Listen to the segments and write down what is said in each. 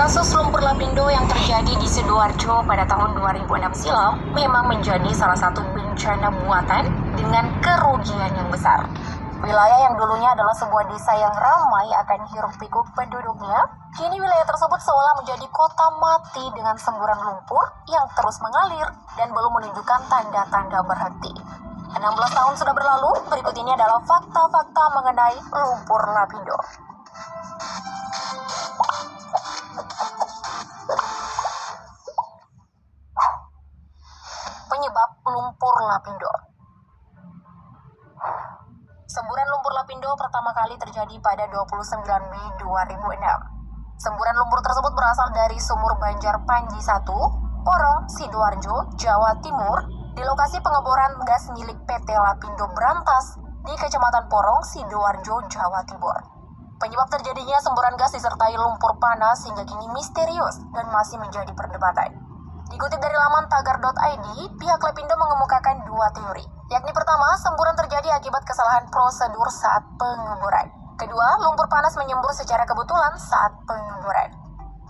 Kasus lumpur lapindo yang terjadi di Sidoarjo pada tahun 2006 silam memang menjadi salah satu bencana buatan dengan kerugian yang besar. Wilayah yang dulunya adalah sebuah desa yang ramai akan hiruk-pikuk penduduknya, kini wilayah tersebut seolah menjadi kota mati dengan semburan lumpur yang terus mengalir dan belum menunjukkan tanda-tanda berhenti. 16 tahun sudah berlalu, berikut ini adalah fakta-fakta mengenai lumpur lapindo. Penyebab lumpur lapindo. Semburan lumpur lapindo pertama kali terjadi pada 29 Mei 2006. Semburan lumpur tersebut berasal dari sumur Banjar Panji 1, Porong, Sidoarjo, Jawa Timur, di lokasi pengeboran gas milik PT Lapindo Brantas di Kecamatan Porong, Sidoarjo, Jawa Timur. Penyebab terjadinya semburan gas disertai lumpur panas hingga kini misterius dan masih menjadi perdebatan. Dikutip dari laman tagar.id, pihak Lapindo mengemukakan dua teori, yakni pertama, semburan terjadi akibat kesalahan prosedur saat pengeboran. Kedua, lumpur panas menyembur secara kebetulan saat pengeboran.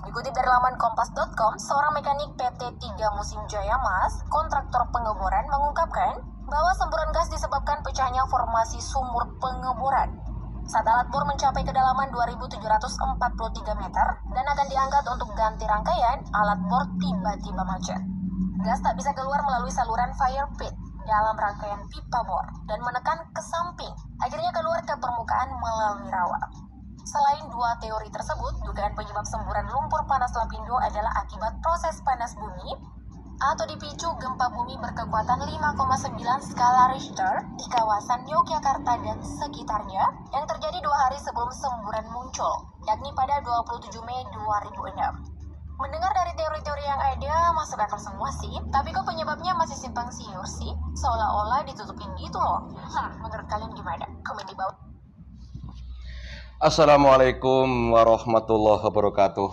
Dikutip dari laman kompas.com, seorang mekanik PT 3 Musim Jaya Mas, kontraktor pengeboran, mengungkapkan bahwa semburan gas disebabkan pecahnya formasi sumur pengeboran. Saat alat bor mencapai kedalaman 2.743 meter dan akan diangkat untuk ganti rangkaian, alat bor tiba-tiba macet. Gas tak bisa keluar melalui saluran fire pit dalam rangkaian pipa bor dan menekan ke samping, akhirnya keluar ke permukaan melalui rawa. Selain dua teori tersebut, dugaan penyebab semburan lumpur panas lapindo adalah akibat proses panas bumi atau dipicu gempa bumi berkekuatan 5,9 skala Richter di kawasan Yogyakarta dan sekitarnya yang terjadi 2 hari sebelum semburan muncul, yakni pada 27 Mei 2006. Mendengar dari teori-teori yang ada, masuk akal semua sih, tapi kok penyebabnya masih simpang siur sih? Seolah-olah ditutupin gitu loh. Menurut kalian gimana? Komen di bawah. Assalamualaikum warahmatullahi wabarakatuh.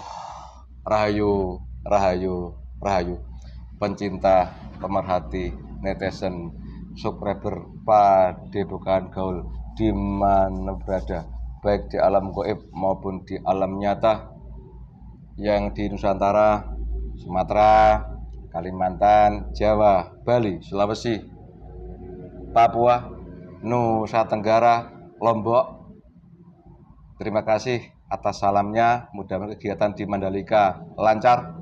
Rahayu, rahayu, rahayu. Pencinta, pemerhati, netizen, subscriber, padepokan gaul di mana berada, baik di alam gaib maupun di alam nyata, yang di Nusantara, Sumatera, Kalimantan, Jawa, Bali, Sulawesi, Papua, Nusa Tenggara, Lombok. Terima kasih atas salamnya. Mudah-mudahan kegiatan di Mandalika lancar.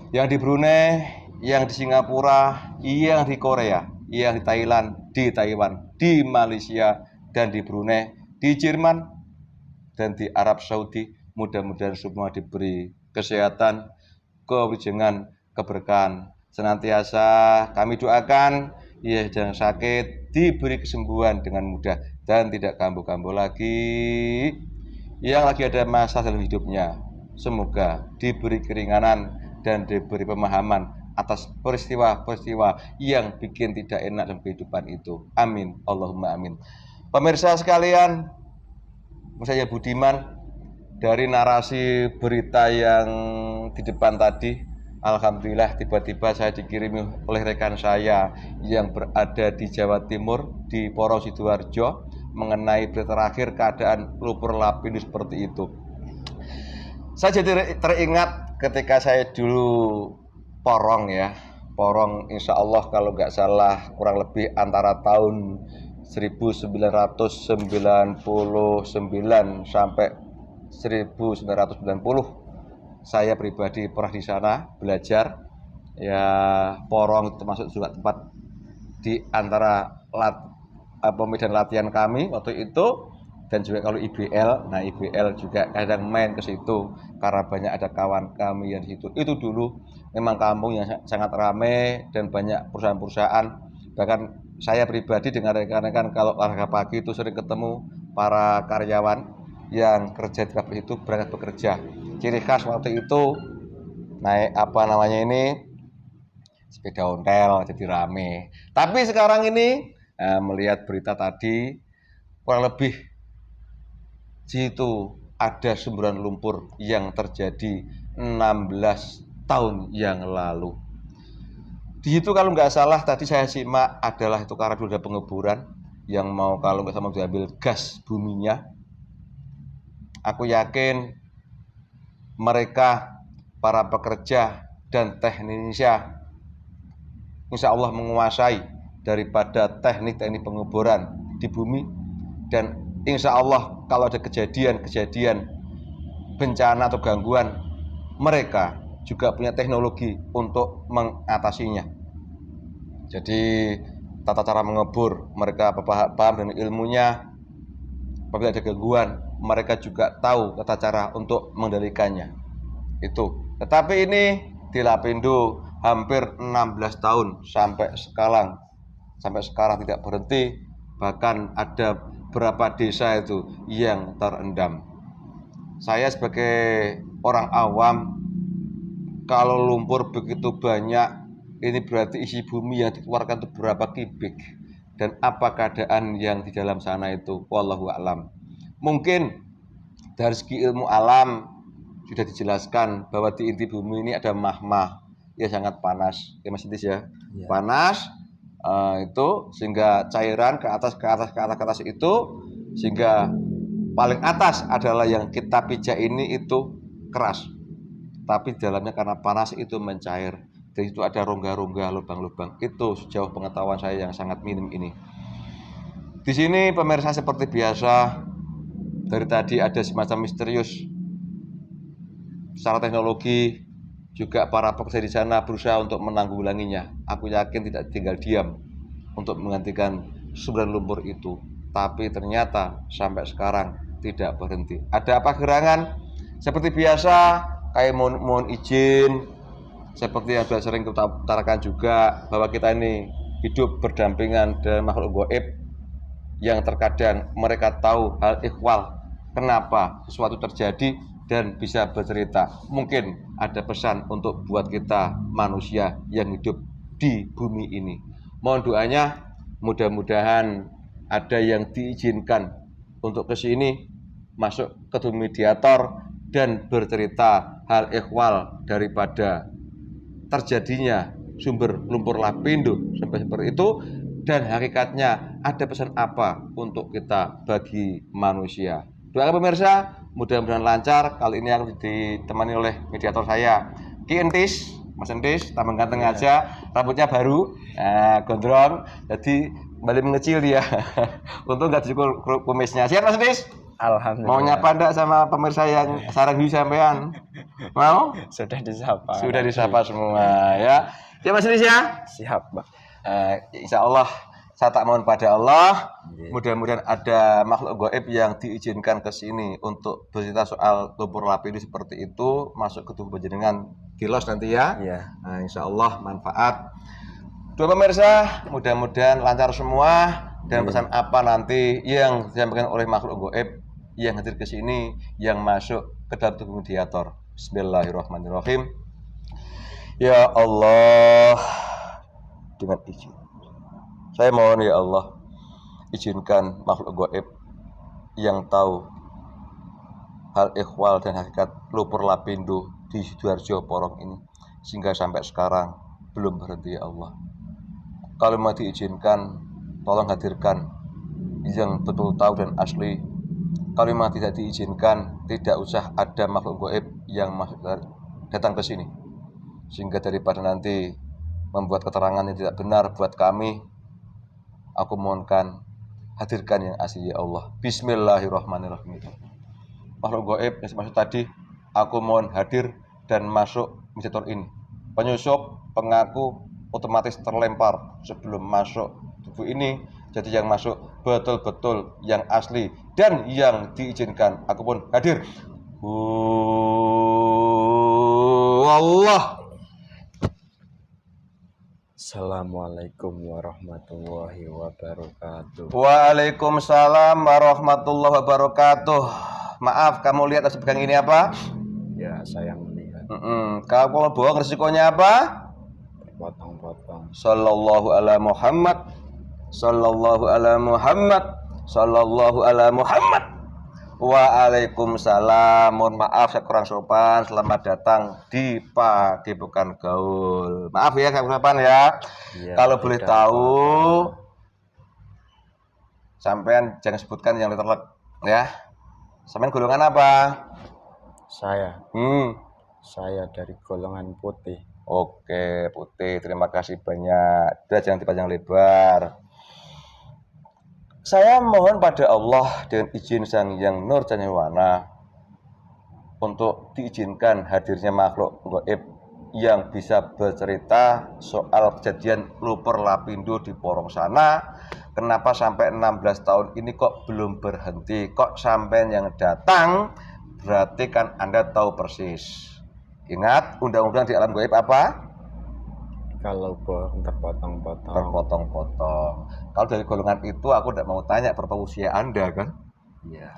Yang di Brunei, yang di Singapura, yang di Korea, yang di Thailand, di Taiwan, di Malaysia, dan di Brunei, di Jerman, dan di Arab Saudi. Mudah-mudahan semua diberi kesehatan, kewijengan, keberkahan. Senantiasa kami doakan, ya jangan sakit, diberi kesembuhan dengan mudah, dan tidak kambuh-kambuh lagi. Yang lagi ada masalah dalam hidupnya, semoga diberi keringanan dan diberi pemahaman atas peristiwa-peristiwa yang bikin tidak enak dalam kehidupan itu. Amin, Allahumma amin. Pemirsa sekalian, saya Budiman. Dari narasi berita yang di depan tadi, alhamdulillah tiba-tiba saya dikirimi oleh rekan saya yang berada di Jawa Timur, di Porong Sidoarjo, mengenai berita terakhir keadaan lumpur lapindo seperti itu. Saya jadi teringat ketika saya dulu Porong ya. Porong insya Allah kalau nggak salah kurang lebih antara tahun 1999 sampai 1990. Saya pribadi pernah di sana belajar. Ya, Porong itu termasuk juga tempat di antara medan latihan kami waktu itu. Dan juga kalau IBL, nah IBL juga kadang main ke situ karena banyak ada kawan kami yang di situ. Itu dulu memang kampung yang sangat ramai dan banyak perusahaan-perusahaan. Bahkan saya pribadi dengan rekan-rekan kalau olahraga pagi itu sering ketemu para karyawan yang kerja di pabrik itu berangkat bekerja. Ciri khas waktu itu naik sepeda ontel jadi rame. Tapi sekarang ini melihat berita tadi kurang lebih situ ada semburan lumpur yang terjadi 16 tahun yang lalu. Di situ kalau nggak salah tadi saya simak adalah itu karena dulu ada pengeboran yang mau kalau nggak salah diambil gas buminya. Aku yakin mereka para pekerja dan teknisnya insya Allah menguasai daripada teknik-teknik penguburan di bumi, dan insya Allah kalau ada kejadian-kejadian bencana atau gangguan, mereka juga punya teknologi untuk mengatasinya. Jadi tata cara mengubur mereka paham dan ilmunya. Apabila ada gangguan, mereka juga tahu tata cara untuk mengendalikannya. Itu. Tetapi ini di Lapindo hampir 16 tahun sampai sekarang tidak berhenti. Bahkan ada beberapa desa itu yang terendam. Saya sebagai orang awam, kalau lumpur begitu banyak, ini berarti isi bumi yang dikeluarkan itu berapa kubik, dan apa keadaan yang di dalam sana itu, wallahu a'lam. Mungkin dari segi ilmu alam sudah dijelaskan bahwa di inti bumi ini ada magma yang sangat panas, ya Mas Intis ya, panas itu sehingga cairan ke atas itu, sehingga paling atas adalah yang kita pijak ini itu keras, tapi dalamnya karena panas itu mencair. Di situ ada rongga-rongga, lubang-lubang. Itu sejauh pengetahuan saya yang sangat minim ini. Di sini pemirsa seperti biasa, dari tadi ada semacam misterius. Secara teknologi juga para pekerja di sana berusaha untuk menanggulanginya. Aku yakin tidak tinggal diam untuk menggantikan sumber lumpur itu. Tapi ternyata sampai sekarang tidak berhenti. Ada apa gerangan? Seperti biasa, kayak mohon izin. Seperti yang sudah sering kita utarakan juga, bahwa kita ini hidup berdampingan dengan makhluk gaib yang terkadang mereka tahu hal ihwal, kenapa sesuatu terjadi, dan bisa bercerita. Mungkin ada pesan untuk buat kita manusia yang hidup di bumi ini. Mohon doanya, mudah-mudahan ada yang diizinkan untuk ke sini, masuk ke mediator dan bercerita hal ihwal daripada terjadinya sumber lumpur Lapindo sampai seperti itu, dan hakikatnya ada pesan apa untuk kita bagi manusia. Doakan pemirsa, mudah-mudahan lancar. Kali ini aku ditemani oleh mediator saya, Ki Entis, Mas Entis, tambah ganteng aja, rambutnya baru, gondrong, jadi kembali mengecil dia. Untung nggak dicukur kumisnya. Siap Mas Entis? Alhamdulillah. Mau nyapa enggak sama pemirsa yang sarang hiu sampean? Mau? Sudah disapa. Sudah disapa semua ya. Ya Mas Entis ya? Siap, Pak. Insya Allah saya tak mohon pada Allah, mudah-mudahan ada makhluk gaib yang diizinkan ke sini untuk bercerita soal lumpur Lapindo seperti itu, masuk ke tubuh panjenengan kilos nanti ya. Iya. Nah, insya Allah manfaat. Dua pemirsa, mudah-mudahan lancar semua, dan pesan apa nanti yang disampaikan oleh makhluk gaib yang hadir ke sini, yang masuk ke dalam tubuh mediator. Bismillahirrahmanirrahim. Ya Allah, dengan izin, saya mohon ya Allah, izinkan makhluk gaib yang tahu hal ihwal dan hakikat lumpur Lapindo di Sidoarjo Porong ini, sehingga sampai sekarang belum berhenti ya Allah. Kalau mau diizinkan, tolong hadirkan yang betul tahu dan asli. Kalau memang tidak diizinkan, tidak usah ada makhluk gaib yang masuk datang ke sini, sehingga daripada nanti membuat keterangan yang tidak benar buat kami, aku mohonkan hadirkan yang asli ya Allah. Bismillahirrahmanirrahim. Makhluk gaib yang maksud tadi, aku mohon hadir dan masuk mediator ini. Penyusup, pengaku otomatis terlempar sebelum masuk tubuh ini. Jadi yang masuk betul-betul yang asli dan yang diizinkan. Aku pun hadir. Allah. Assalamualaikum warahmatullahi wabarakatuh. Waalaikumsalam warahmatullahi wabarakatuh. Maaf, kamu lihat atas pegang ini apa? Ya, saya melihat. Kamu bohong, resikonya apa? Potong-potong. Sallallahu ala Muhammad, sallallahu ala Muhammad, sallallahu ala Muhammad. Waalaikumsalam. Mohon maaf saya kurang sopan. Selamat datang di Padepokan Gaul. Maaf ya kurang sopan ya. Ya, kalau boleh tahu, apa-apa. sampean jangan sebutkan yang letterlek ya. Sampean golongan apa? Saya Hmm. saya dari golongan putih. Oke, Putih. Terima kasih banyak. Udah jangan dipanjang lebar. Saya mohon pada Allah dengan izin Sang Yang Nur Cahyowana untuk diizinkan hadirnya makhluk gaib yang bisa bercerita soal kejadian lumpur lapindo di Porong sana. Kenapa sampai 16 tahun ini kok belum berhenti? Kok sampai yang datang? Berarti kan Anda tahu persis. Ingat undang-undang di alam gaib apa? Kalau bohong terpotong-potong. Terpotong-potong. Kalau dari golongan itu aku tidak mau tanya berapa usia Anda kan? Iya.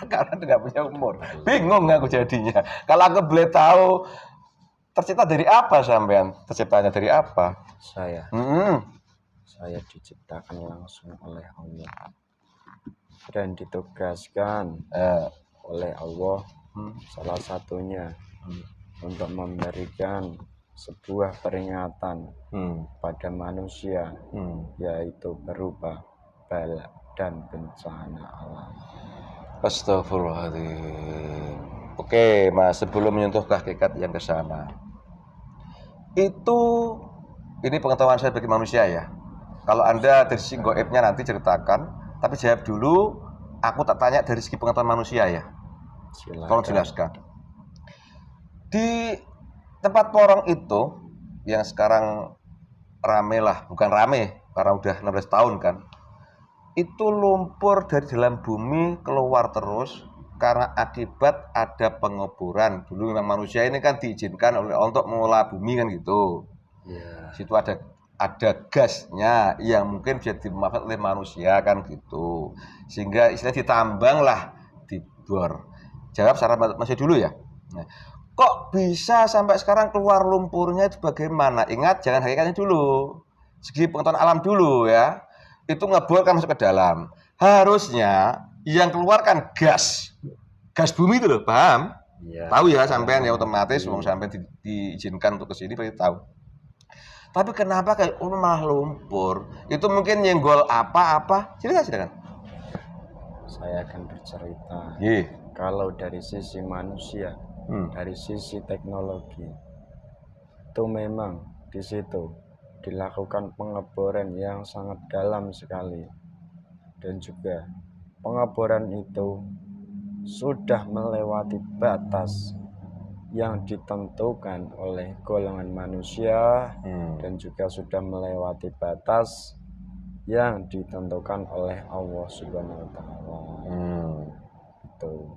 Karena tidak punya umur. Bingung aku jadinya. Kalau aku boleh tahu tercipta dari apa sampean? Terciptanya dari apa? Saya diciptakan langsung oleh Allah dan ditugaskan oleh Allah salah satunya untuk memberikan sebuah peringatan pada manusia, yaitu berupa bala dan bencana alam. Astagfirullahaladzim. Oke, Mas, sebelum menyentuh ke hakikat yang ke sana, ini pengetahuan saya bagi manusia ya. Kalau Anda dari sisi goibnya nanti ceritakan, tapi jawab dulu. Aku tak tanya dari segi pengetahuan manusia ya. Silakan. Tolong jelaskan. Di tempat Porong itu yang sekarang rame lah, bukan rame karena udah 16 tahun kan. Itu lumpur dari dalam bumi keluar terus karena akibat ada penguburan. Dulu memang manusia ini kan diizinkan oleh Allah untuk mengolah bumi kan gitu. Ya. Situ ada gasnya yang mungkin bisa dimanfaatkan oleh manusia kan gitu. Sehingga istilahnya ditambang lah, dibor. Jawab secara masih dulu ya. Nah, kok bisa sampai sekarang keluar lumpurnya itu bagaimana? Ingat jangan hakikatnya dulu. Segi pengetahuan alam dulu ya. Itu ngebor kan masuk ke dalam. Harusnya yang keluar kan gas. Gas bumi itu loh, paham? Ya. Tahu ya sampean ya otomatis wong sampean diizinkan untuk ke sini berarti tahu. Tapi kenapa kayak malah lumpur? Itu mungkin nyenggol apa-apa? Silakan. Saya akan bercerita. Iya. Kalau dari sisi manusia, dari sisi teknologi, itu memang di situ dilakukan pengeboran yang sangat dalam sekali, dan juga pengeboran itu sudah melewati batas yang ditentukan oleh golongan manusia dan juga sudah melewati batas yang ditentukan oleh Allah Subhanahu wa Ta'ala. Itu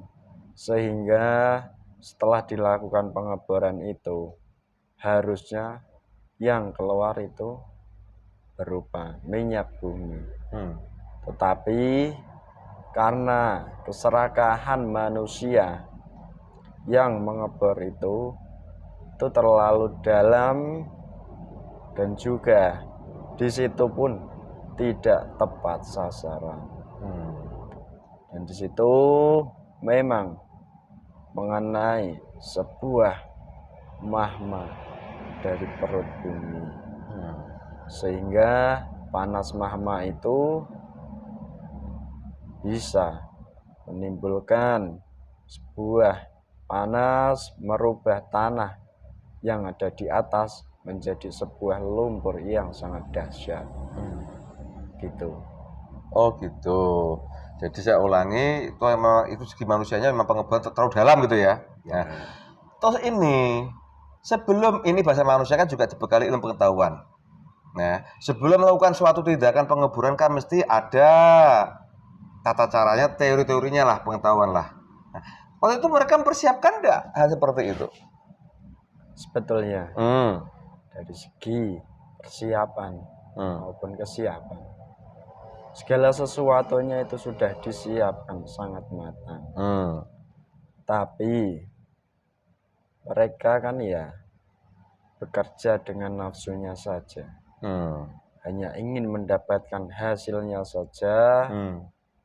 sehingga setelah dilakukan pengeboran itu harusnya yang keluar itu berupa minyak bumi. Tetapi karena keserakahan manusia yang mengebor itu terlalu dalam, dan juga di situ pun tidak tepat sasaran. Dan di situ memang mengenai sebuah magma dari perut bumi, sehingga panas magma itu bisa menimbulkan sebuah panas, merubah tanah yang ada di atas menjadi sebuah lumpur yang sangat dahsyat. Gitu. Oh gitu. Jadi saya ulangi, itu memang itu segi manusianya memang pengeboran terlalu dalam gitu ya. Nah, terus ini sebelum ini bahasa manusia kan juga dibekali ilmu pengetahuan. Nah, sebelum melakukan suatu tindakan pengeboran kan mesti ada tata caranya, teori-teorinya lah, pengetahuan lah. Nah, waktu itu mereka mempersiapkan enggak hal seperti itu? Sebetulnya dari segi persiapan maupun kesiapan, segala sesuatunya itu sudah disiapkan sangat matang. Tapi mereka kan ya bekerja dengan nafsunya saja, hanya ingin mendapatkan hasilnya saja,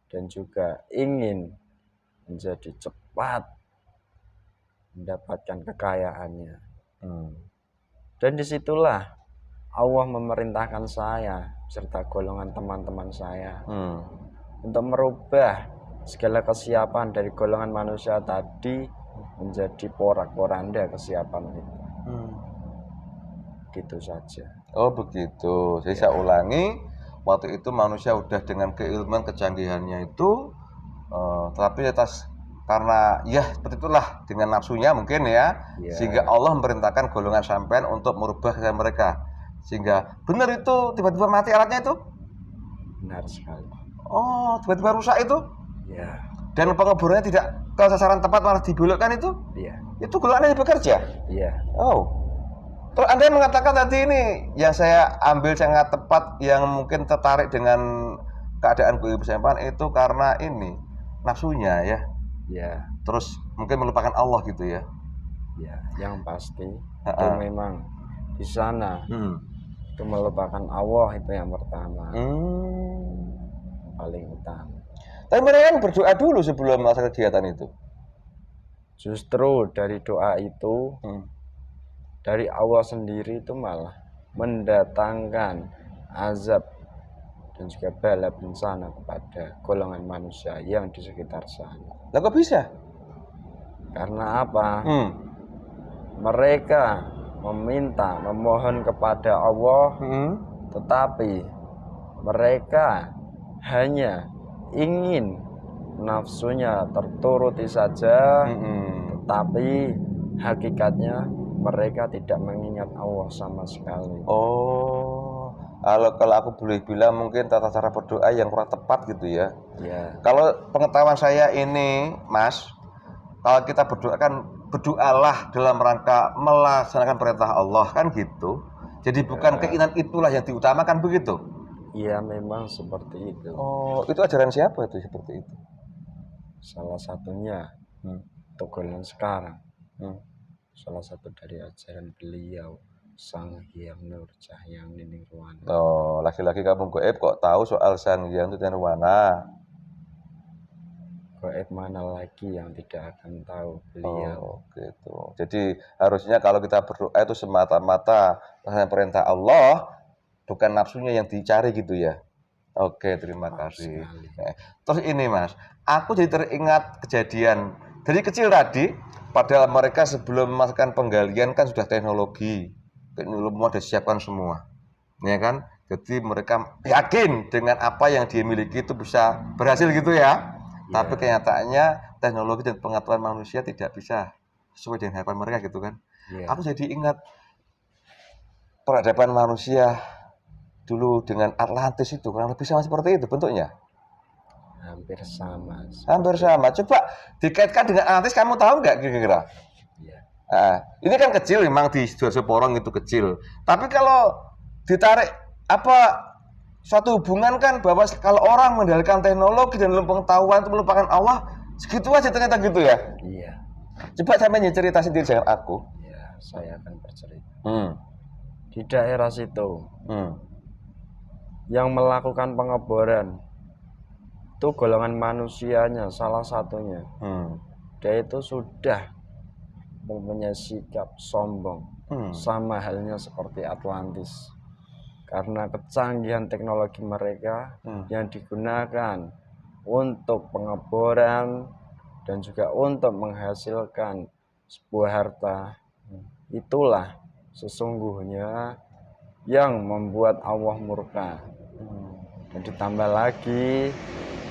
dan juga ingin menjadi cepat mendapatkan kekayaannya. Dan disitulah Allah memerintahkan saya serta golongan teman-teman saya untuk merubah segala kesiapan dari golongan manusia tadi menjadi porak-poranda kesiapan kita. Hmm. Gitu saja. Oh begitu. Jadi saya ulangi, waktu itu manusia udah dengan keilmuan kecanggihannya itu, tapi atas karena ya seperti itulah dengan nafsunya mungkin ya, Ya. sehingga Allah memerintahkan golongan sampean untuk merubah kesehatan mereka, sehingga benar itu tiba-tiba mati alatnya itu. Benar sekali. Oh tiba-tiba rusak itu, Ya. dan pengeborannya tidak ke sasaran tepat malah dibelokkan itu. Iya. Itu golongan yang bekerja. Iya. Oh. Terus Anda mengatakan tadi ini yang saya ambil sangat tepat, yang mungkin tertarik dengan keadaan Ibu Sempan itu karena ini nafsunya ya. Ya. Terus mungkin melupakan Allah gitu ya. Ya, yang pasti itu Ha-ha. memang di sana itu melupakan Allah, itu yang pertama, paling utama. Tapi mereka kan berdoa dulu sebelum melaksanakan kegiatan itu. Justru dari doa itu, dari Allah sendiri itu malah mendatangkan azab dan juga bala bencana kepada golongan manusia yang di sekitar sana. Lah kok bisa? Karena apa? Mereka meminta, memohon kepada Allah, tetapi mereka hanya ingin nafsunya terturuti saja, tetapi hakikatnya mereka tidak mengingat Allah sama sekali. Oh, kalau aku boleh bilang mungkin tata cara berdoa yang kurang tepat gitu ya. Ya. Kalau pengetahuan saya ini, Mas, kalau kita berdoa kan berdoalah dalam rangka melaksanakan perintah Allah kan gitu. Jadi bukan keinginan itulah yang diutamakan begitu. Iya, memang seperti itu. Oh, itu ajaran siapa itu seperti itu? Salah satunya golongan sekarang. Salah satu dari ajaran beliau, Sang Hyang Nur Cahyang Niningruwana. Oh, laki-laki kampung goib kok tahu soal Sang Hyang Niningruwana? Goib mana lagi yang tidak akan tahu beliau. Oh, gitu. Jadi harusnya kalau kita berdoa itu semata-mata melaksanakan perintah Allah, bukan nafsunya yang dicari gitu ya. Oke, terima kasih. Terus ini Mas, aku jadi teringat kejadian dari kecil tadi. Padahal mereka sebelum melakukan penggalian kan sudah teknologi sudah disiapkan semua, ya kan? Jadi mereka yakin dengan apa yang dia miliki itu bisa berhasil gitu ya. Tapi kenyataannya teknologi dan pengetahuan manusia tidak bisa sesuai dengan harapan mereka gitu kan. Aku jadi ingat peradaban manusia dulu dengan Atlantis itu kurang lebih sama seperti itu bentuknya. Hampir sama. Hampir sama. Coba dikaitkan dengan Atlantis, kamu tahu nggak kira-kira? Ini kan kecil memang di Sidoarjo Porong itu kecil. Tapi kalau ditarik suatu hubungan kan bahwa kalau orang mendalilkan teknologi dan pengetahuan itu melupakan Allah, segitu aja ternyata gitu ya. Iya. Coba sampai cerita sendiri dengan aku. Ya, saya akan bercerita. Di daerah situ, yang melakukan pengeboran itu golongan manusianya salah satunya. Dia itu sudah mempunyai sikap sombong, sama halnya seperti Atlantis. Karena kecanggihan teknologi mereka yang digunakan untuk pengeboran dan juga untuk menghasilkan sebuah harta, itulah sesungguhnya yang membuat Allah murka. Dan ditambah lagi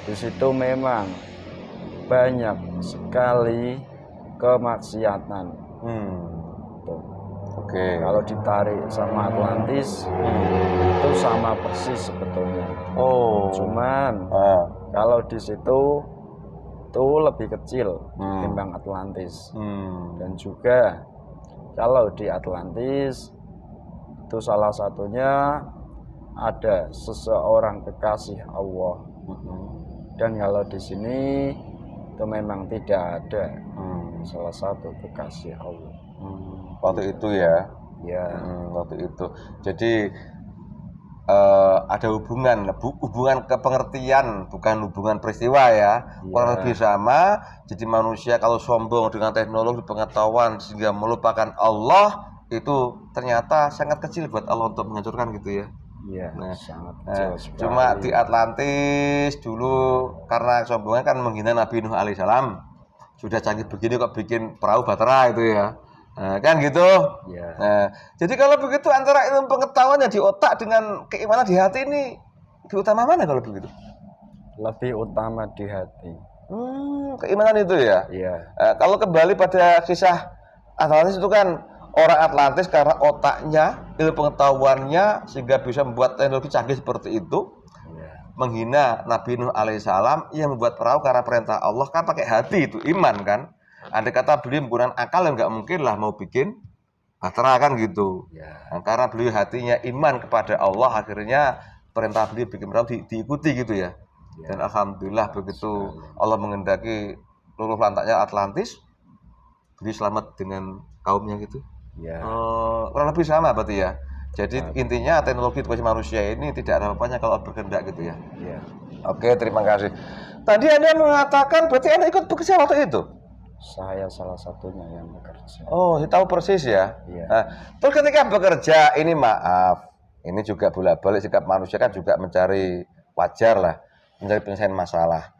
di situ memang banyak sekali kemaksiatan. Kalau ditarik sama Atlantis itu sama persis sebetulnya. Cuman kalau di situ itu lebih kecil ketimbang Atlantis. Dan juga kalau di Atlantis itu salah satunya ada seseorang kekasih Allah. Dan kalau di sini itu memang tidak ada salah satu kekasih Allah. Waktu itu ya. Ya. Waktu itu. Jadi ada hubungan kepengertian, bukan hubungan peristiwa ya. Kurang lebih sama. Jadi manusia kalau sombong dengan teknologi pengetahuan sehingga melupakan Allah, itu ternyata sangat kecil buat Allah untuk menghancurkan gitu ya. Iya, sangat kecil sekali. Cuma di Atlantis dulu karena sombongnya kan menghina Nabi Nuh alaihissalam. sudah canggih begini kok bikin perahu batera itu ya. Nah, kan gitu. Ya. Nah, jadi kalau begitu antara ilmu pengetahuan yang di otak dengan keimanan di hati ini lebih utama mana kalau begitu? Lebih utama di hati. Keimanan itu ya. Iya. Kalau kembali pada kisah Atlantis itu kan orang Atlantis karena otaknya, ilmu pengetahuannya sehingga bisa membuat teknologi canggih seperti itu. Menghina Nabi Nuh alaihissalam yang membuat perahu karena perintah Allah kan pakai hati itu iman kan. Andai kata beliau menggunakan akal yang nggak mungkin lah mau bikin bahtera kan gitu. Nah, karena beliau hatinya iman kepada Allah akhirnya perintah beliau bikin perahu diikuti gitu ya. Dan alhamdulillah begitu Allah mengendaki luluh lantaknya Atlantis, beliau selamat dengan kaumnya gitu. Kurang lebih sama berarti ya. Jadi intinya teknologi edukasi manusia ini tidak ada apa-apanya kalau berkehendak gitu ya. Oke, terima kasih. Tadi Anda mengatakan berarti Anda ikut bekerja waktu itu? Saya salah satunya yang bekerja. Oh, saya tahu persis ya. Nah, terus ketika bekerja ini maaf, ini juga bolak-balik sikap manusia kan juga mencari wajar lah, mencari penyelesaian masalah.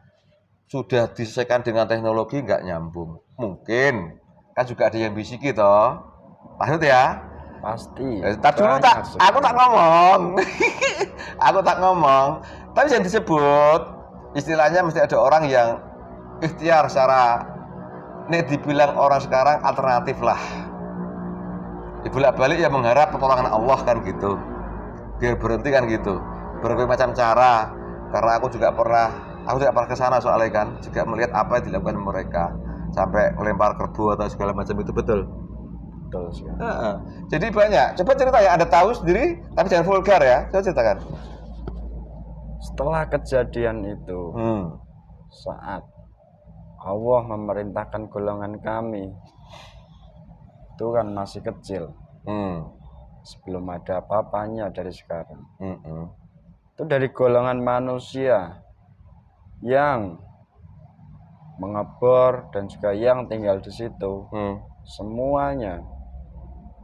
Sudah diselesaikan dengan teknologi nggak nyambung. Mungkin kan juga ada yang bisiki toh. Maksud ya? Pasti. Dulu aku tak ngomong. Aku tak ngomong. Tapi yang disebut istilahnya mesti ada orang yang ikhtiar secara ini dibilang orang sekarang alternatif lah. Bolak-balik ya mengharap pertolongan Allah kan gitu. Biar berhenti kan gitu. Berbagai macam cara. Karena aku juga pernah ke sana soalnya kan, juga melihat apa yang dilakukan mereka. Sampai melempar kerbu atau segala macam itu betul. Betul sih. Jadi banyak. Coba cerita ya, Anda tahu sendiri, tapi jangan vulgar ya. Coba ceritakan. Setelah kejadian itu, saat Allah memerintahkan golongan kami, itu kan masih kecil, sebelum ada apa-apanya dari sekarang. Itu dari golongan manusia yang mengebor dan juga yang tinggal di situ, semuanya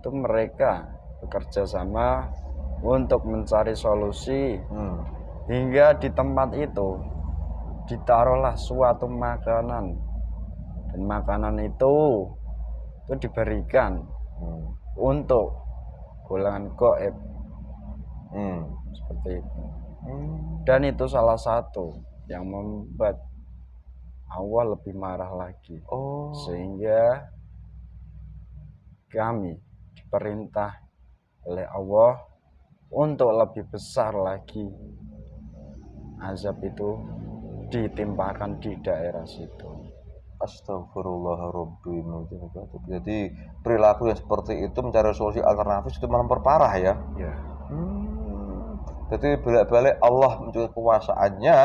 itu mereka bekerja sama untuk mencari solusi hingga di tempat itu ditaruhlah suatu makanan, dan makanan itu diberikan untuk golongan gaib seperti itu. Dan itu salah satu yang membuat Allah lebih marah lagi, sehingga kami diperintah oleh Allah untuk lebih besar lagi azab itu ditimpakan di daerah situ. Astagfirullahaladzim. Jadi perilaku yang seperti itu mencari solusi alternatif itu malah memperparah ya. Jadi balik-balik Allah mencuri kekuasaannya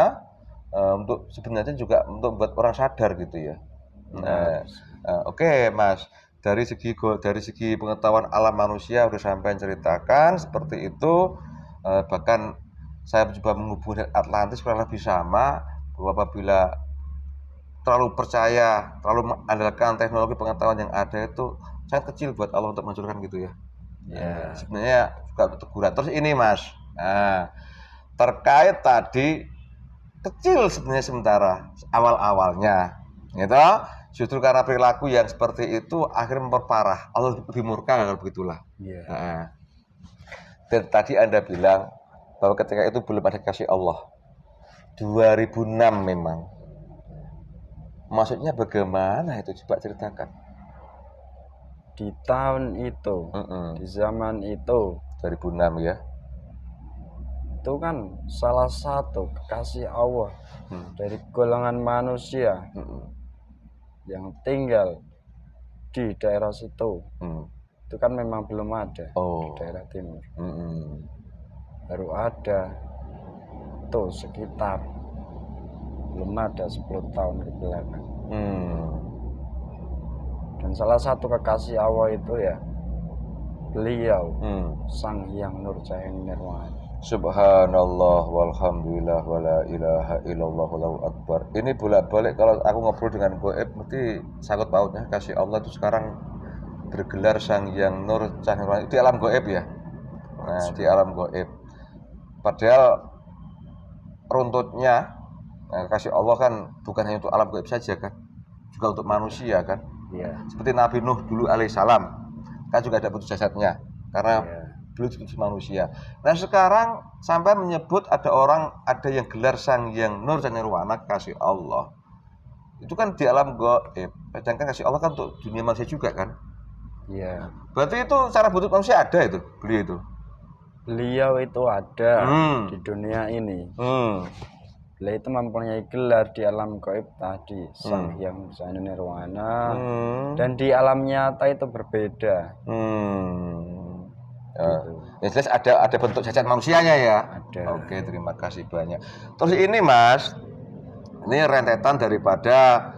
untuk sebenarnya juga untuk membuat orang sadar gitu ya. Oke, Mas. Dari segi pengetahuan alam manusia sudah sampai ceritakan seperti itu, bahkan saya coba menghubungi Atlantis kurang lebih sama, bahwa apabila terlalu percaya, terlalu mengandalkan teknologi pengetahuan yang ada itu sangat kecil buat Allah untuk menghancurkan gitu ya. Sebenarnya juga untuk teguran. Terus ini Mas, terkait tadi kecil sebenarnya sementara awal-awalnya, gitu. Justru karena perilaku yang seperti itu akhirnya memperparah. Allah lebih murka kalau begitulah. Dan tadi Anda bilang bahwa ketika itu belum ada kasih Allah. 2006 memang. Maksudnya bagaimana itu? Coba ceritakan. Di tahun itu, di zaman itu, 2006 ya. Itu kan salah satu kekasih Allah dari golongan manusia yang tinggal di daerah situ. Itu kan memang belum ada di daerah timur. Baru ada itu sekitar belum ada 10 tahun ke belakang. Dan salah satu kekasih Allah itu ya beliau Sang Hyang Nurjaya Nirwana. Subhanallah walhamdulillah wala ilaha illallah wallahu akbar. Ini bolak-balik kalau aku ngobrol dengan gaib mesti sangkut pautnya kasih Allah itu sekarang bergelar Sang Hyang Nurjaya Nirwana di alam gaib ya. Nah, di alam gaib. Padahal runtutnya kasih Allah kan bukan hanya untuk alam gaib saja kan. juga untuk manusia kan. Iya. Seperti Nabi Nuh dulu alaihissalam kan juga ada bentuk jasadnya karena Iya. dulu itu manusia. Nah sekarang sampai menyebut ada yang gelar Sang Hyang Nur dan Nirwana kasih Allah. Itu kan di alam gaib. Sedangkan kasih Allah kan untuk dunia manusia juga kan. Iya. Berarti itu cara bentuk manusia ada itu, beliau itu. Beliau itu ada di dunia ini. Beliau itu mempunyai gelar di alam gaib tadi, Sang Hyang Nirwana, dan di alam nyata itu berbeda. Gitu. Ya jelas ada bentuk jasad manusianya ya. Ada. Oke, terima kasih banyak. Terus ini Mas, ini rentetan daripada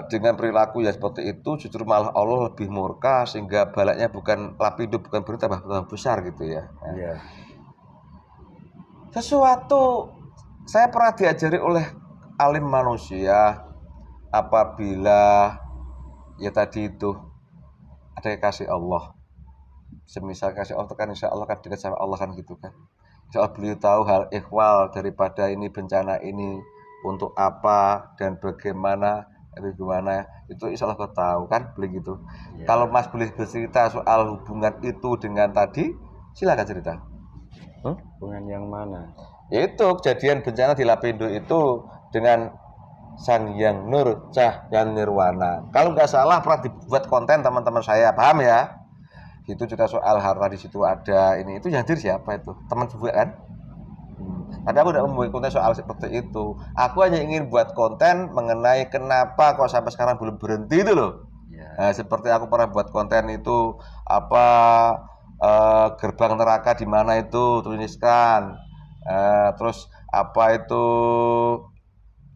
dengan perilaku yang seperti itu justru malah Allah lebih murka sehingga balaknya bukan lapindo, bukan bertambah besar gitu ya. Nah, Iya. sesuatu saya pernah diajari oleh alim manusia apabila ya tadi itu ada kasih Allah. Semisal kasih Allah kan insya Allah kan dekat sama Allah kan gitu kan. Insya Allah beliau tahu hal ihwal daripada ini bencana ini untuk apa dan bagaimana itu insya Allah kau tahu kan beli gitu. Ya. Kalau Mas boleh bercerita soal hubungan itu dengan tadi silakan cerita. Hubungan yang mana? Yaitu kejadian bencana di Lapindo itu dengan Sang Hyang Nur Cahyan Nirwana. Kalau nggak salah pernah dibuat konten teman-teman saya, paham ya? Itu cerita soal harta di situ ada ini itu yang hadir siapa itu? Teman juga kan? Tapi aku tidak membuat konten soal seperti itu. Aku hanya ingin buat konten mengenai kenapa kok sampai sekarang belum berhenti itu loh. Ya. Nah, seperti aku pernah buat konten itu apa gerbang neraka di mana itu tuliskan. Terus apa itu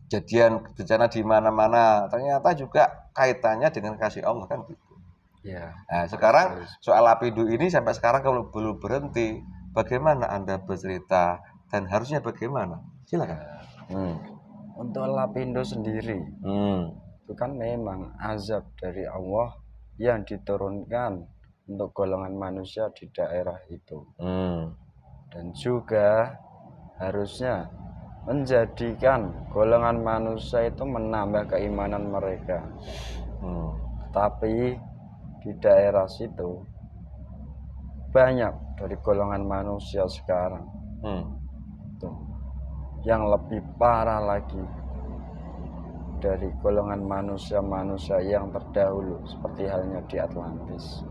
kejadian bencana di mana-mana ternyata juga kaitannya dengan kasih Allah kan gitu. Ya. Nah, sekarang soal Lapindo ini sampai sekarang kalau belum berhenti, bagaimana Anda bercerita dan harusnya bagaimana? Silakan. Untuk Lapindo sendiri, itu kan memang azab dari Allah yang diturunkan untuk golongan manusia di daerah itu. Dan juga harusnya menjadikan golongan manusia itu menambah keimanan mereka. Tapi di daerah situ banyak dari golongan manusia sekarang tuh, yang lebih parah lagi dari golongan manusia-manusia yang terdahulu seperti halnya di Atlantis.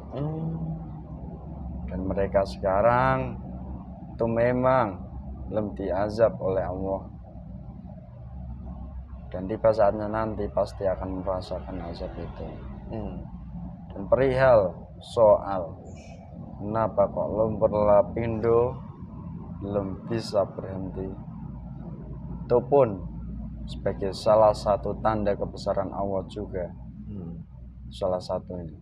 Dan mereka sekarang itu memang belum diazab oleh Allah, dan tiba saatnya nanti pasti akan merasakan azab itu. Dan perihal soal kenapa kok lumpur Lapindo belum bisa berhenti, itu pun sebagai salah satu tanda kebesaran Allah juga, salah satunya.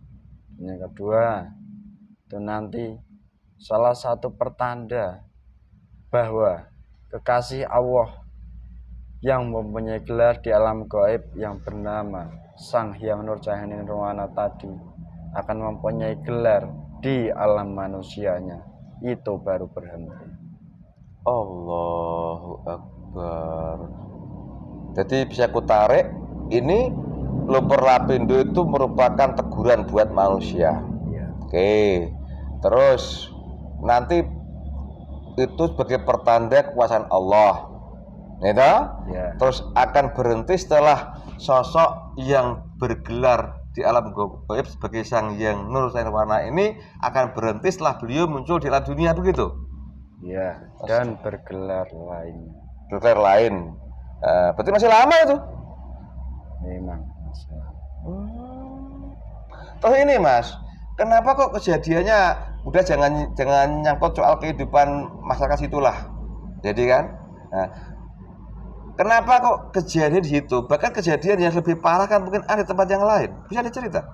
Dan yang kedua itu nanti salah satu pertanda bahwa kekasih Allah yang mempunyai gelar di alam gaib yang bernama Sang Hyang Nur Cahyan Nirwana tadi akan mempunyai gelar di alam manusianya, itu baru berhenti. Allahu Akbar. Jadi bisa aku tarik ini lumpur Lapindo itu merupakan teguran buat manusia. Ya. Oke. Terus nanti itu sebagai pertanda kekuasaan Allah. Gitu? Ya. Terus akan berhenti setelah sosok yang bergelar di alam gaib sebagai Sang Hyang Nur Nirwana ini akan berhenti setelah beliau muncul di alam dunia begitu. Ya, dan bergelar lainnya. Bergelar lain. Berarti masih lama itu. Memang masalah. Terus ini Mas, kenapa kok kejadiannya udah jangan nyangkut soal kehidupan masyarakat situlah. Jadi kan, nah, kenapa kok kejadian di situ? Bahkan kejadian yang lebih parah kan mungkin ada di tempat yang lain. Bisa dicerita?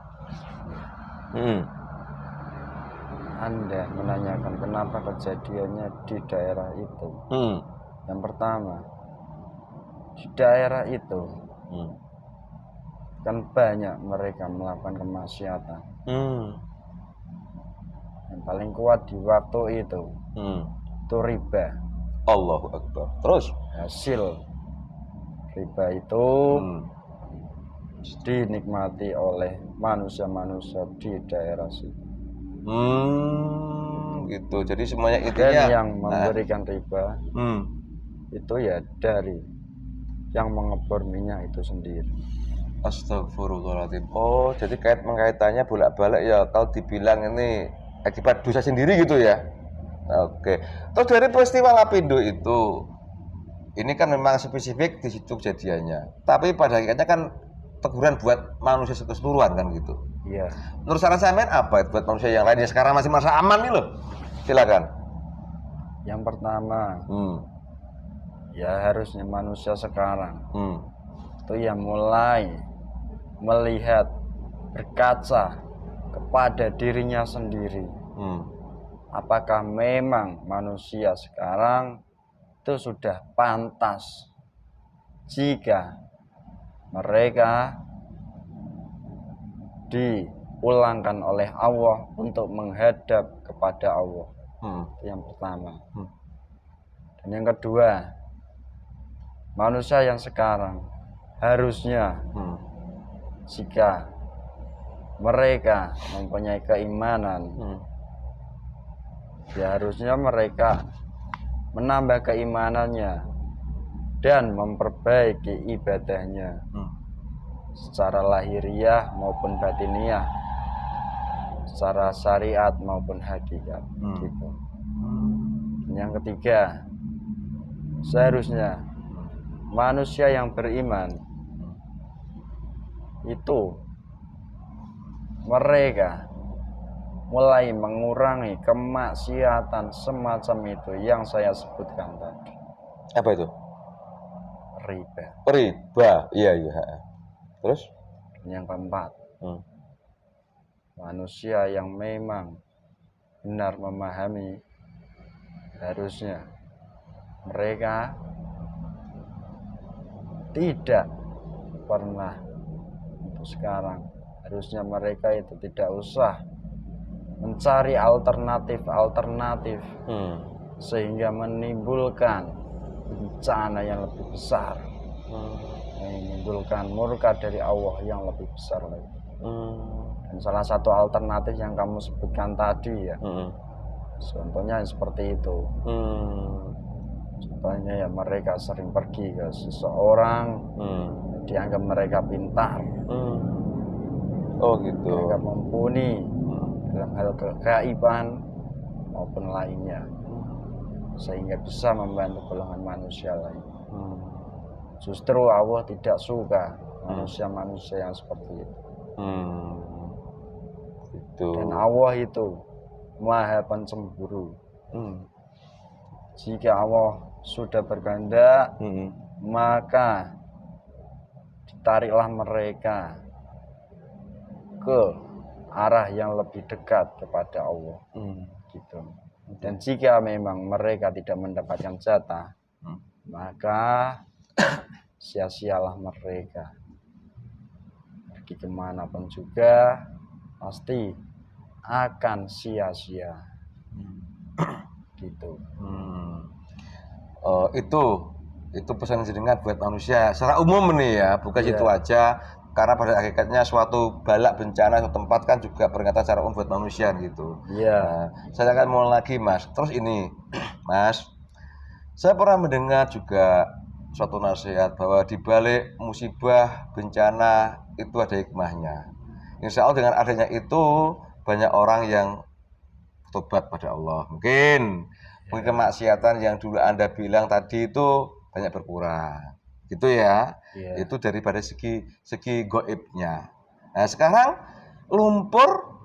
Anda menanyakan kenapa kejadiannya di daerah itu. Yang pertama, di daerah itu kan banyak mereka melakukan kemaksiatan. Yang paling kuat di waktu itu riba. Allahu Akbar. Terus Hasil riba itu dinikmati oleh manusia-manusia di daerah situ. Gitu. Jadi semuanya Dan intinya yang memberikan riba itu ya dari yang mengebor minyak itu sendiri. Astagfirullahaladzim. Oh, jadi kaitannya bolak-balik ya kalau dibilang ini akibat dosa sendiri gitu ya. Oke. Terus dari peristiwa Lapindo itu, ini kan memang spesifik di situ kejadiannya. Tapi pada akhirnya kan teguran buat manusia keseluruhan kan gitu. Iya. Menurut saran sampean apa buat manusia yang lain yang sekarang masih merasa aman nih loh? Silakan. Yang pertama, ya harusnya manusia sekarang itu yang mulai melihat, berkaca kepada dirinya sendiri. Apakah memang manusia sekarang itu sudah pantas jika mereka dipulangkan oleh Allah untuk menghadap kepada Allah. Itu yang pertama. Dan yang kedua, manusia yang sekarang harusnya jika mereka mempunyai keimanan, ya harusnya mereka menambah keimanannya dan memperbaiki ibadahnya secara lahiriah maupun batiniah, secara syariat maupun hakikat gitu. Dan yang ketiga, seharusnya manusia yang beriman itu mereka mulai mengurangi kemaksiatan semacam itu yang saya sebutkan tadi. Apa itu? Riba. Riba, iya. Terus? Yang keempat, manusia yang memang benar memahami, harusnya mereka tidak pernah untuk sekarang, harusnya mereka itu tidak usah mencari alternatif sehingga menimbulkan bencana yang lebih besar, menimbulkan murka dari Allah yang lebih besar lagi. Dan salah satu alternatif yang kamu sebutkan tadi ya, contohnya seperti itu. Contohnya ya mereka sering pergi ke seseorang, dianggap mereka pintar, oh gitu, dianggap mumpuni dalam hal kegaiban maupun lainnya, sehingga bisa membantu golongan manusia lain. Justru Allah tidak suka manusia-manusia yang seperti itu. Gitu. Dan Allah itu Maha Pencemburu. Jika Allah sudah berkehendak, maka ditariklah mereka ke arah yang lebih dekat kepada Allah. Gitu. Dan jika memang mereka tidak mendapatkan jatah, maka sia-sialah mereka. Pergi kemanapun juga pasti akan sia-sia. Gitu. Itu pesan jenengan buat manusia secara umum nih ya, bukan situ aja, karena pada hakikatnya suatu balak bencana suatu tempat kan juga berkaitan secara umum buat manusia gitu. Nah, saya akan mulai lagi Mas. Terus ini Mas, saya pernah mendengar juga suatu nasihat bahwa di balik musibah bencana itu ada hikmahnya. Insya Allah dengan adanya itu banyak orang yang tobat pada Allah. Mungkin kemaksiatan yang dulu Anda bilang tadi itu banyak berkurang. Gitu ya. Itu daripada segi gaibnya. Nah, sekarang lumpur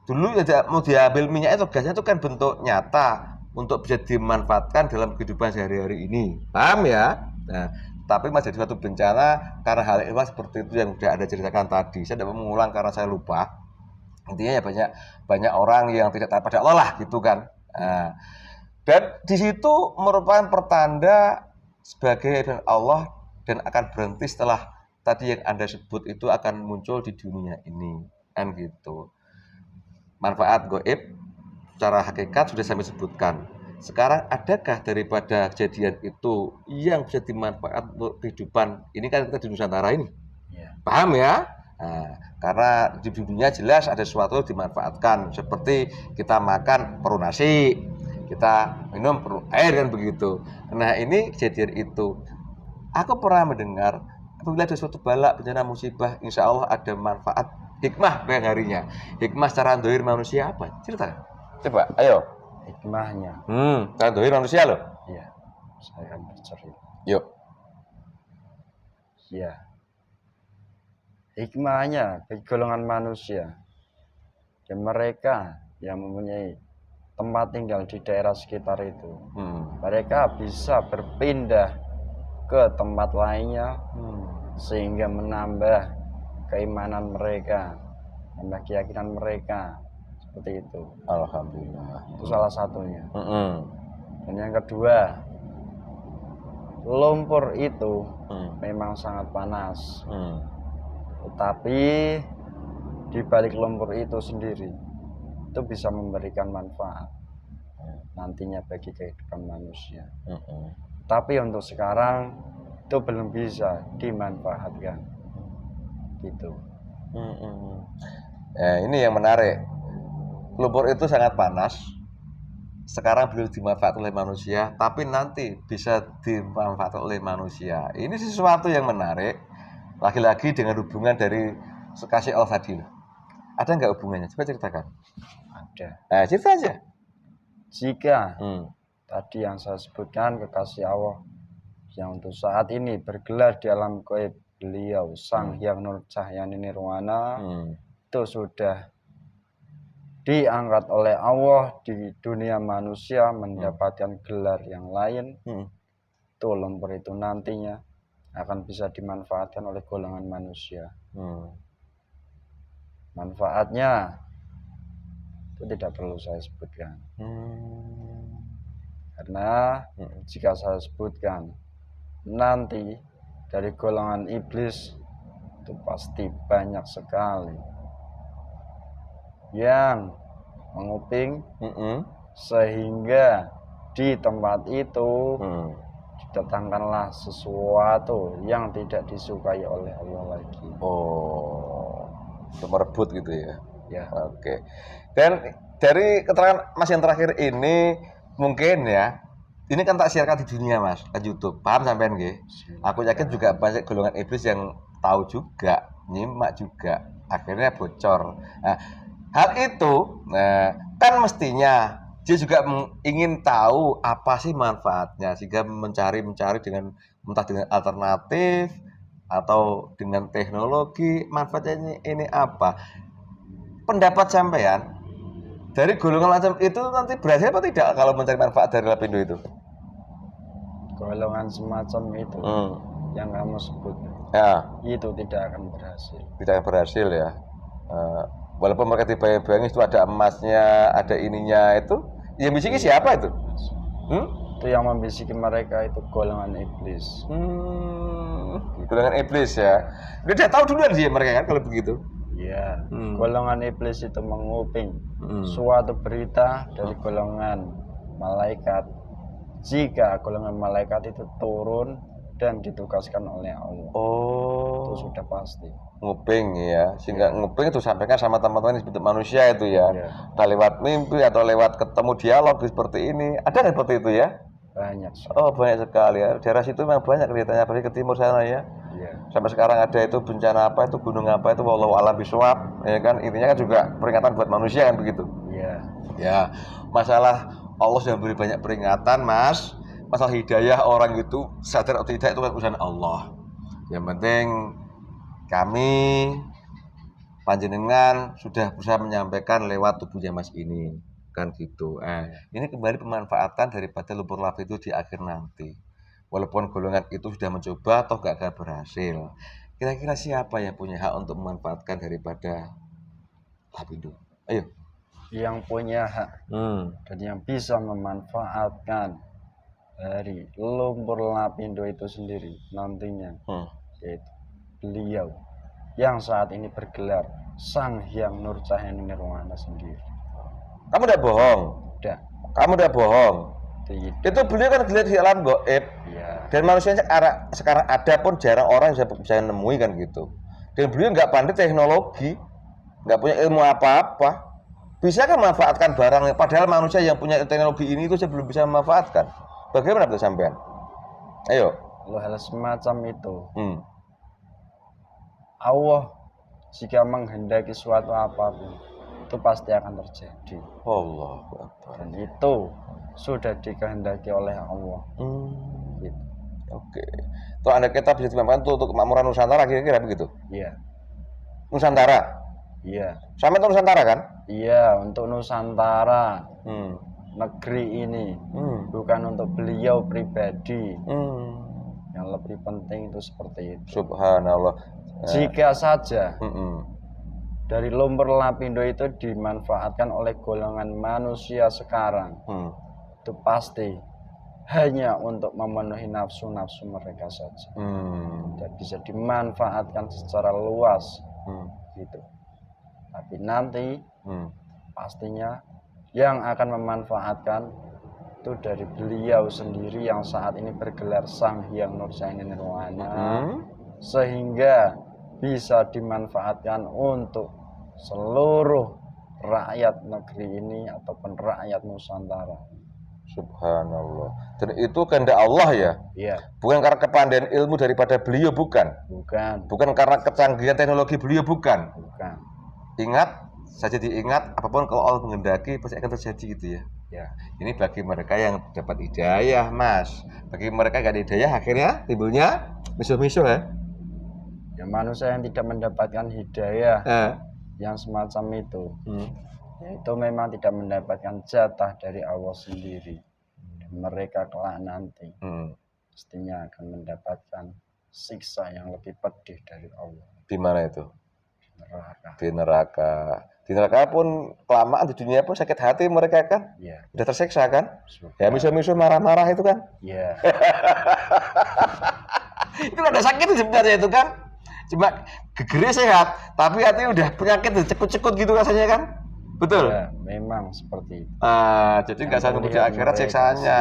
dulu ya mau diambil minyak itu gasnya itu kan bentuk nyata untuk bisa dimanfaatkan dalam kehidupan sehari-hari ini. Paham ya? Nah, tapi masih jadi suatu bencana karena hal itu seperti itu yang sudah Anda ceritakan tadi. Saya tidak mau mengulang karena saya lupa. Intinya ya banyak orang yang tidak taat pada Allah lah gitu kan. Nah, dan di situ merupakan pertanda sebagai dan Allah dan akan berhenti setelah tadi yang Anda sebut itu akan muncul di dunia ini kan gitu. Manfaat gaib secara hakikat sudah saya sebutkan. Sekarang adakah daripada kejadian itu yang bisa dimanfaatkan untuk kehidupan ini kan kita di Nusantara ini? Paham ya? Nah, karena di dunia jelas ada sesuatu yang dimanfaatkan, seperti kita makan perlu nasi, kita minum perlu air kan begitu. Nah ini kejadian itu. Aku pernah mendengar apabila ada suatu bala, bencana, musibah, insya Allah ada manfaat, hikmah baik harinya. Hikmah secara dohir manusia apa? Cerita. Coba, ayo. Hikmahnya, Secara dohir manusia loh. ya, saya akan bercerita. Yuk. Ya, hikmahnya bagi golongan manusia dan mereka yang mempunyai tempat tinggal di daerah sekitar itu, mereka bisa berpindah ke tempat lainnya sehingga menambah keimanan mereka, menambah keyakinan mereka, seperti itu. Alhamdulillah. Itu salah satunya. Dan yang kedua, lumpur itu memang sangat panas. Tetapi di balik lumpur itu sendiri itu bisa memberikan manfaat nantinya bagi kehidupan manusia. Tapi untuk sekarang itu belum bisa dimanfaatkan. Gitu. Ini yang menarik. Lumpur itu sangat panas. Sekarang belum dimanfaatkan oleh manusia, tapi nanti bisa dimanfaatkan oleh manusia. Ini sesuatu yang menarik. Lagi-lagi dengan hubungan dari kasih Allah tadi. Ada nggak hubungannya? Coba ceritakan. Ada. Cerita aja. Jika tadi yang saya sebutkan kekasih Allah yang untuk saat ini bergelar di alam gaib beliau Sang Hyang Nur Cahyani Nirwana itu sudah diangkat oleh Allah di dunia manusia mendapatkan gelar yang lain, itu lumpur itu nantinya akan bisa dimanfaatkan oleh golongan manusia. Manfaatnya itu tidak perlu saya sebutkan. Karena jika saya sebutkan nanti dari golongan iblis itu pasti banyak sekali yang menguping sehingga di tempat itu didatangkanlah sesuatu yang tidak disukai oleh Allah lagi. Untuk merebut gitu ya. Ya. Oke. Dan dari keterangan Mas yang terakhir ini mungkin ya, ini kan tak siarkan di dunia Mas, ke YouTube. Paham sampean nggih? Aku yakin juga banyak golongan iblis yang tahu juga, nyimak juga, akhirnya bocor. Nah, hal itu kan mestinya dia juga ingin tahu apa sih manfaatnya, sehingga mencari dengan entah dengan alternatif atau dengan teknologi, manfaatnya ini apa. Pendapat sampean dari golongan macam itu nanti berhasil apa tidak kalau mencari manfaat dari Lapindo itu? Golongan semacam itu yang kamu sebut ya, itu tidak akan berhasil. Tidak akan berhasil ya. Walaupun mereka dibayang-bayangi itu ada emasnya, ada ininya, itu yang bisiki siapa itu? Itu yang membisiki mereka itu golongan iblis. Golongan iblis ya. Dia tahu duluan sih mereka kan kalau begitu. Ya, golongan iblis itu menguping suatu berita dari golongan malaikat. Jika golongan malaikat itu turun dan ditugaskan oleh Allah, itu sudah pasti. Nguping ya, sehingga nguping itu sampaikan sama teman-teman bentuk manusia itu ya. Entah lewat mimpi atau lewat ketemu dialog seperti ini. Ada nggak seperti itu ya? Banyak. Banyak sekali ya. Daerah situ memang banyak kelihatannya, apalagi ke timur sana ya. Sampai sekarang ada itu bencana apa, itu gunung apa, itu wallahu a'lam bishawab, ya kan. Intinya kan juga peringatan buat manusia kan begitu. Ya, masalah Allah sudah beri banyak peringatan Mas. Masalah hidayah orang itu sadar atau tidak itu kan urusan Allah. Yang penting kami panjenengan sudah berusaha menyampaikan lewat tubuhnya Mas ini kan gitu. Ini kembali pemanfaatan daripada lumpur lava itu di akhir nanti. Walaupun golongan itu sudah mencoba atau gak akan berhasil. Kira-kira siapa yang punya hak untuk memanfaatkan daripada Lapindo? Ayo. Yang punya hak dan yang bisa memanfaatkan dari lumpur Lapindo itu sendiri nantinya yaitu beliau yang saat ini bergelar Sang Hyang Nur Cahyani Nirwana sendiri. Kamu udah bohong? Udah. Kamu udah bohong? Itu beliau kan gelar di alam gaib. Dan manusia sekarang ada pun jarang orang yang bisa nemui kan gitu. Dan beliau nggak pandai teknologi, nggak punya ilmu apa-apa. Bisa kan memanfaatkan barang, padahal manusia yang punya teknologi ini itu sebelum bisa memanfaatkan. Bagaimana itu sampean? Ayo. Kalau hal semacam itu, Hmm. Allah jika menghendaki suatu apapun, itu pasti akan terjadi. Allahu Akbar. Dan itu sudah dikehendaki oleh Allah. Gitu. Oke. Itu Anda kita bisa dimanfaatkan untuk kemakmuran Nusantara kira-kira begitu. Iya, Nusantara. iya, Sampai itu Nusantara kan? iya, untuk Nusantara, Hmm. negeri ini, Hmm. bukan untuk beliau pribadi. Hmm. Yang lebih penting itu seperti itu. Subhanallah. Jika saja Hmm. dari lumpur lapindo itu dimanfaatkan oleh golongan manusia sekarang, Hmm. itu pasti hanya untuk memenuhi nafsu-nafsu mereka saja. Dan bisa dimanfaatkan secara luas, gitu. Tapi nanti pastinya yang akan memanfaatkan itu dari beliau sendiri yang saat ini bergelar Sang Hyang Nurjahini Nirwana, sehingga bisa dimanfaatkan untuk seluruh rakyat negeri ini ataupun rakyat Nusantara. Subhanallah. Dan itu kehendak Allah ya? Iya. Bukan karena kepandaian ilmu daripada beliau, bukan. Bukan karena kecanggihan teknologi beliau, bukan. Ingat, saja diingat, apapun kalau Allah menghendaki pasti akan terjadi gitu ya. Ya. Ini bagi mereka yang dapat hidayah, Mas. Bagi mereka yang gak ada hidayah, akhirnya timbulnya misuh-misuh ya. Ya, manusia yang tidak mendapatkan hidayah yang semacam itu, itu memang tidak mendapatkan jatah dari Allah sendiri. Dan mereka kelak nanti pastinya akan mendapatkan siksa yang lebih pedih dari Allah. Di mana itu? Neraka. Di neraka. Di neraka pun kelamaan di dunia pun sakit hati mereka kan? Iya. Udah tersiksa kan? Ya misuh-misuh marah-marah itu kan? Iya. Itu ada sakit sebenarnya itu kan? Cuma gegernya sehat, tapi hati udah penyakit, cekut-cekut gitu rasanya kan? Betul? Ya, memang seperti itu. Jadi nggak sanggup di akhirat siksaannya.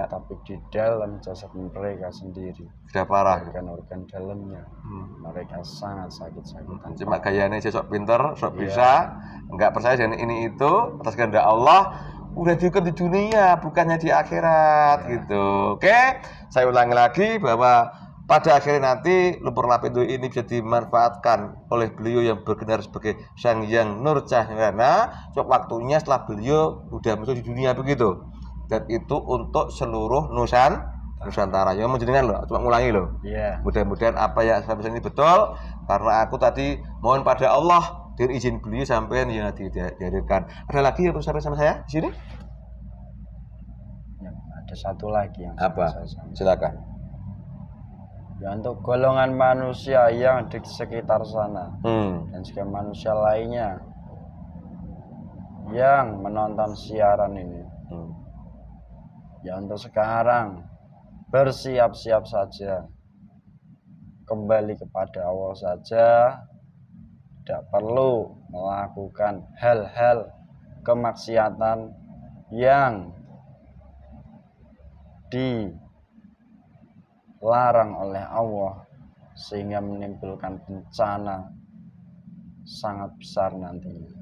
Tapi di dalam jasad mereka sendiri Sudah parah. Organ-organ dalamnya mereka sangat sakit-sakitan. Cuma gayanya sok pinter, sok bisa, nggak percaya dengan ini itu atas kehendak Allah. Udah dihukum di dunia, bukannya di akhirat gitu. Oke, saya ulangi lagi bahwa pada akhirnya nanti lumpur lapindo ini bisa dimanfaatkan oleh beliau yang bergelar sebagai Sang Hyang Nurjahini. Waktunya setelah beliau udah masuk di dunia begitu. Dan itu untuk seluruh Nusantara. Yang menjenengan loh, cuma ngulangi loh. Iya. Mudah-mudahan apa yang saya pesan ini betul, karena aku tadi mohon pada Allah dengan izin beliau sampai yang dihadirkan. Ada lagi yang perlu sampai sama saya di sini? Ya, ada satu lagi yang apa? saya sampaikan. Silakan. Ya, untuk golongan manusia yang di sekitar sana dan juga manusia lainnya yang menonton siaran ini, ya untuk sekarang bersiap-siap saja, kembali kepada Allah saja, tidak perlu melakukan hal-hal kemaksiatan yang dilarang oleh Allah sehingga menimbulkan bencana sangat besar nantinya.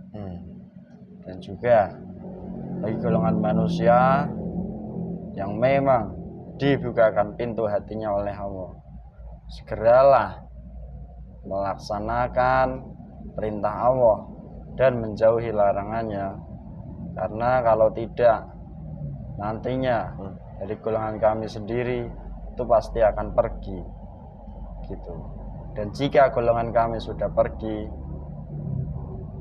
Dan juga bagi golongan manusia yang memang dibukakan pintu hatinya oleh Allah, segeralah melaksanakan perintah Allah dan menjauhi larangannya, karena kalau tidak nantinya dari golongan kami sendiri itu pasti akan pergi gitu. Dan jika golongan kami sudah pergi,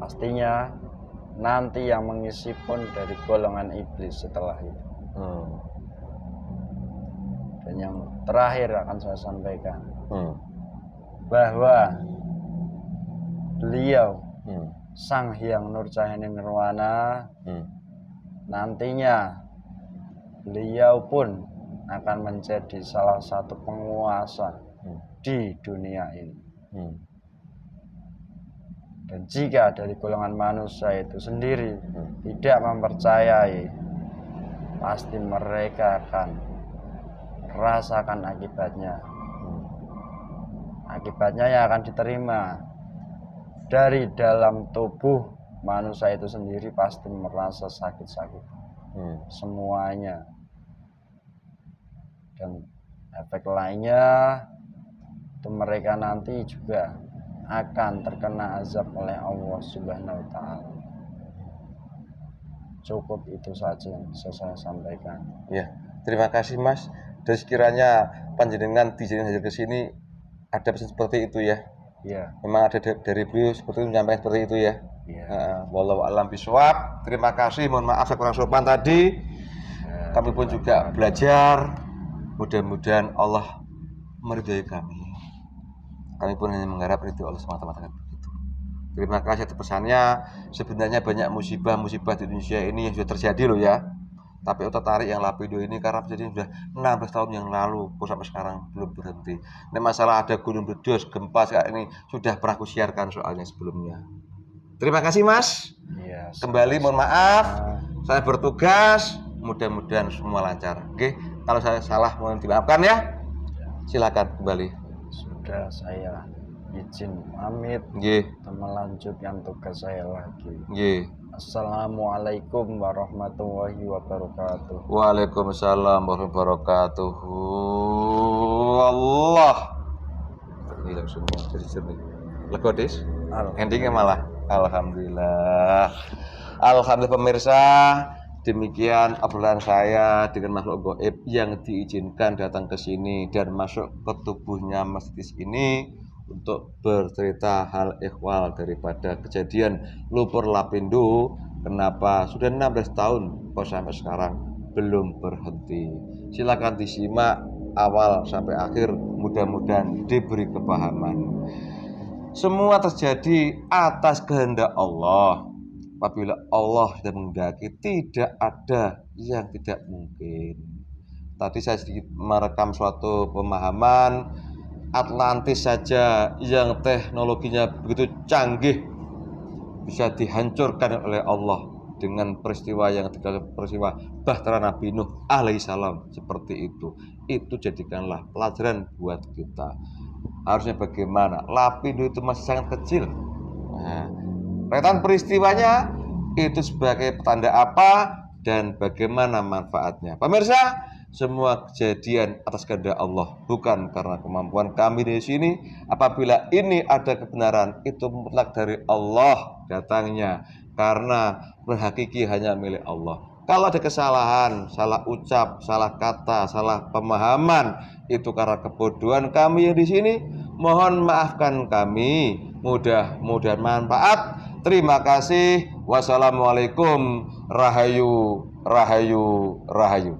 pastinya nanti yang mengisi pun dari golongan iblis setelah itu. Dan yang terakhir akan saya sampaikan bahwa beliau Sang Hyang Nurjahini Nirwana nantinya beliau pun akan menjadi salah satu penguasa di dunia ini. Dan jika dari golongan manusia itu sendiri tidak mempercayai, pasti mereka akan merasakan akibatnya. akibatnya ya akan diterima. Dari dalam tubuh manusia itu sendiri pasti merasa sakit-sakit semuanya, dan efek lainnya itu mereka nanti juga akan terkena azab oleh Allah Subhanahu wa Ta'ala. Cukup itu saja yang bisa saya sampaikan. Ya, terima kasih Mas. Dan sekiranya panjenengan dijadikan hadir ke sini ada pesan seperti itu ya. Iya. Memang ada dari beliau seperti itu, menyampaikan seperti itu ya. Iya. Wallahu a'lam bishawab. Terima kasih, mohon maaf saya kurang sopan tadi. Kami pun juga belajar. Mudah-mudahan Allah meridhai kami. Kami pun hanya mengharap ridho Allah semata-mata begitu. Terima kasih atas pesannya. Sebenarnya banyak musibah-musibah di Indonesia ini yang sudah terjadi loh ya. Tapi otak tarik yang Lapindo ini karena terjadi sudah 16 tahun yang lalu, kok sampai sekarang belum berhenti. Ini masalah ada gunung meledos, gempa sekarang ini sudah pernah aku siarkan soalnya sebelumnya. Terima kasih Mas. Iya. Kembali mohon maaf, saya bertugas. Mudah-mudahan semua lancar. Oke, kalau saya salah mohon dimaafkan ya. Silakan kembali. Sudah, saya izin pamit. Nggih. Melanjutkan tugas saya lagi. Nggih. Assalamualaikum warahmatullahi wabarakatuh. Waalaikumsalam warahmatullahi wabarakatuh. Allah. Hilang semua jadi jernih. Lega Des? Endingnya malah alhamdulillah. Alhamdulillah pemirsa, demikian obrolan saya dengan makhluk gaib yang diizinkan datang ke sini dan masuk ke tubuhnya Mas Tis ini untuk bercerita hal ihwal daripada kejadian lumpur Lapindo. Kenapa sudah 16 tahun kok sampai sekarang belum berhenti. Silakan disimak awal sampai akhir, mudah-mudahan diberi kepahaman. Semua terjadi atas kehendak Allah. Apabila Allah sudah menghendaki, tidak ada yang tidak mungkin. Tadi saya sedikit merekam suatu pemahaman. Atlantis saja yang teknologinya begitu canggih bisa dihancurkan oleh Allah dengan peristiwa yang peristiwa Bahtera Nabi Nuh alaihissalam seperti itu. Itu jadikanlah pelajaran buat kita. Harusnya bagaimana? Lapindo itu masih sangat kecil. Rentan peristiwanya itu sebagai petanda apa dan bagaimana manfaatnya. Pemirsa, semua kejadian atas kehendak Allah, bukan karena kemampuan kami di sini. Apabila ini ada kebenaran, itu mutlak dari Allah datangnya, karena berhakiki hanya milik Allah. Kalau ada kesalahan, salah ucap, salah kata, salah pemahaman, itu karena kebodohan kami yang di sini. Mohon maafkan kami. Mudah-mudahan manfaat. Terima kasih. Wassalamualaikum. Rahayu, rahayu, rahayu.